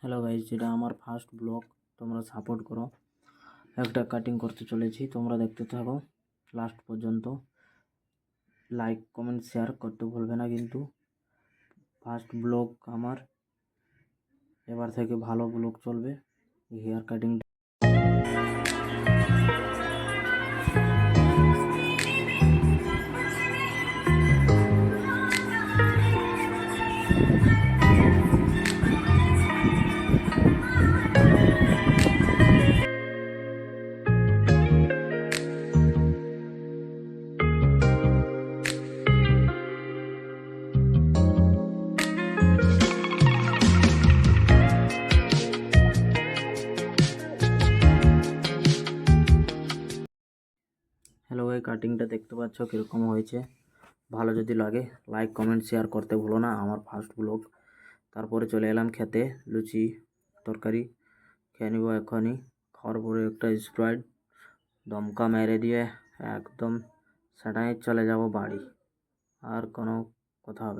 Hello guys, এটা আমার first blog. তোমরা সাপোর্ট করো। একটা কাটিং করতে চলেছি, তোমরা দেখতে থাকো লাস্ট পর্যন্ত। লাইক কমেন্ট শেয়ার করতে ভুলবে না কিন্তু। ফার্স্ট ব্লগ আমার, এবার থেকে ভালো ব্লগ চলবে। হেয়ার কাটিং হ্যালো ভাই, কাটিংটা দেখতে পাচ্ছ কীরকম হয়েছে। ভালো যদি লাগে লাইক কমেন্ট শেয়ার করতে ভুলো না। আমার ফার্স্ট ব্লগ। তারপরে চলে এলাম খেতে, লুচি তরকারি খেয়ে নিব এখনই। খাওয়ার পরে একটা স্প্রাইট দমকা মেরে দিয়ে একদম সেটাই চলে যাব বাড়ি। আর কোনো কথা হবে না।